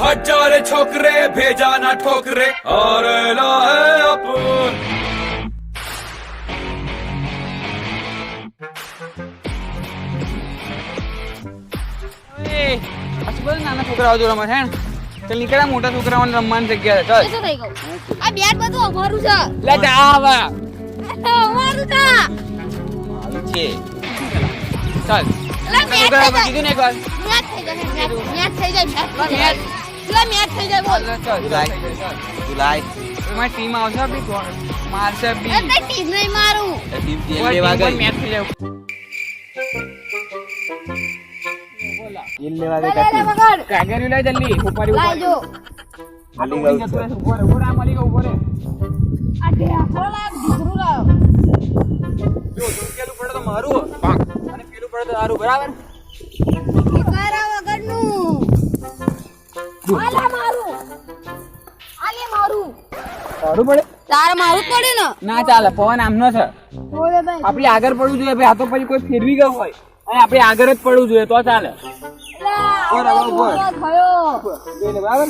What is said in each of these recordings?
हट जा रे छोकरे भेजा ना ठोकरे और ला है अपन નાના છોકરાઓ જો રમે છે ચાલ નીકળ્યા મોટા છોકરાઓને રમવાની જગ્યા ચાલ શું થઈ ગયું આ બેટ બધું અમારું છે લે જા હવે અમારું છે મારું છે ચાલ લે મેચ છોકરાઓ કીધું ને એકવાર મેચ થઈ જાય લે મેચ થઈ જાય બોલ જુલાઈ એમાં ટીમ આવશે બી મારશે બી એ ટીમ નહીં મારું ટીમ લેવા ગઈ મેચ થઈ જાય લેવા ગઈ કાગરિયું લઈ જલ્દી ઉપાડી લાજો મળી ગયું છે ઉપર મળી ગયો ઉપર આ દે હલા દીકરું લાવ જો પેલું પડે તો મારું અને પેલું પડે તો તારું બરાબર કરા વગરનું આલે મારું તારું પડે તાર મારું પડે ને ના ચાલે પવન આમનો છે બોલે ભાઈ આપણે આગળ પડવું જોઈએ ભાઈ આ તો પછી કોઈ ફેરવી ગયું હોય અને આપણે આગળ જ પડવું જોઈએ તો ચાલે બરાબર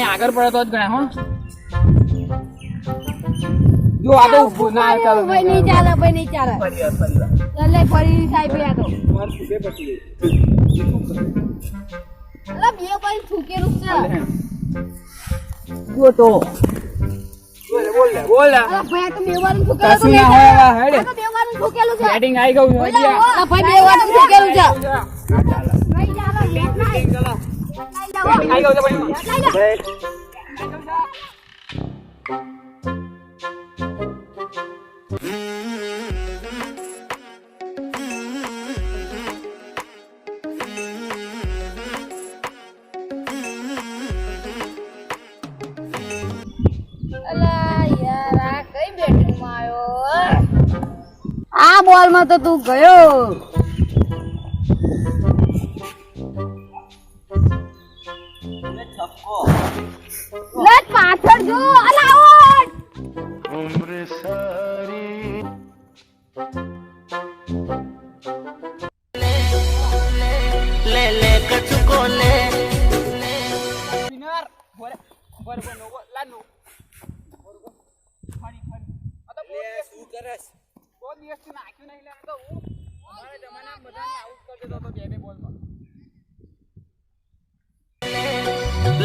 આગળ પડે તો જ ગણાય હો જો આ તો ઉભો ના ચાલે ભાઈ નહીં ચાલે ચાલે ફરી સાહેબ આ તો માર સુબે પટી ગઈ અલા બે ભાઈ થૂકેલું છે જો તો બોલ અલા ભાઈ તો બે વાર થૂકેલું કશું ના હોય હેડે આ તો બે વાર થૂકેલું છે બેટિંગ આવી ગયું છે અલા ભાઈ બે વાર થૂકેલું છે આવી ગયું છે ભાઈ આ બોલ માં તો તું ગયો લટ પાછળ જો અલાઉટ ઉમ્ર સારી ले ले कचको ले વિનર બોલ લાનો ફરી આ તો લે શું કરસ કોઈ દિવસ તું નાખ્યું નહીં લે તો હું અમારા જમાનામાં બધાને આઉટ કરી દેતો હતો બે બોલમાં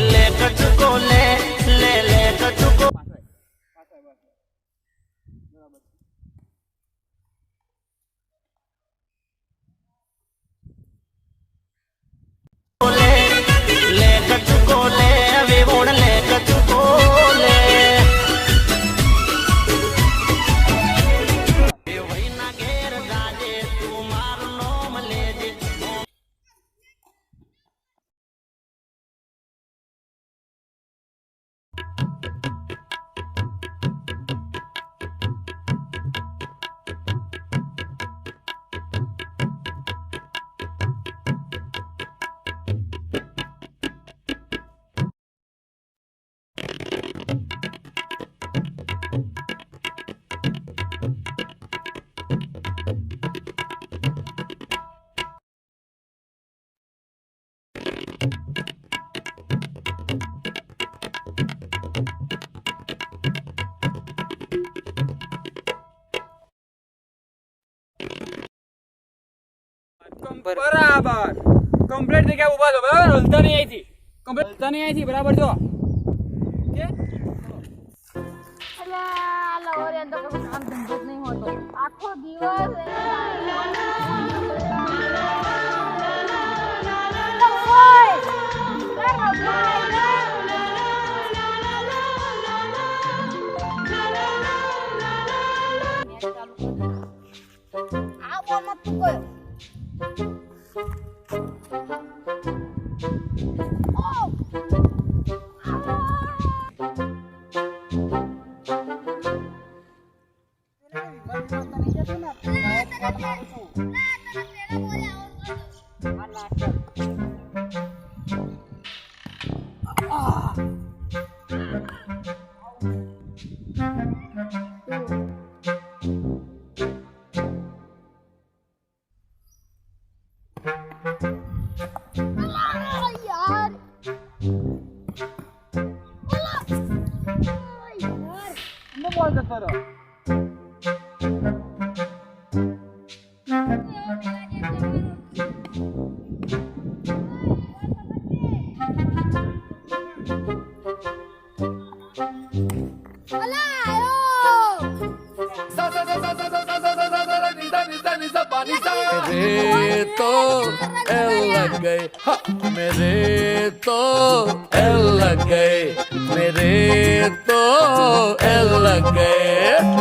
ले कचको ले ले ले कचको ले ले कचको ले अभी बोल ले कचको ले वही ना घेर जाजे तू मार नोम ले जे બરાબર કમ્પ્લીટ જગ્યા ઉભા છો બરાબર હલતા નહીં અહીંથી કમ્પ્લીટ હલતા નહીં અહીંથી બરાબર જો કે અલા લવર એમ તો કશું કામ ધંધો જ નહીં હોતો આખો દિવસ આ બોલ મત તું ગયો કરો અલા આયો मेरे तो एल लग गए हाँ, मेरे तो एल लग गए मेरे तो एल लग गए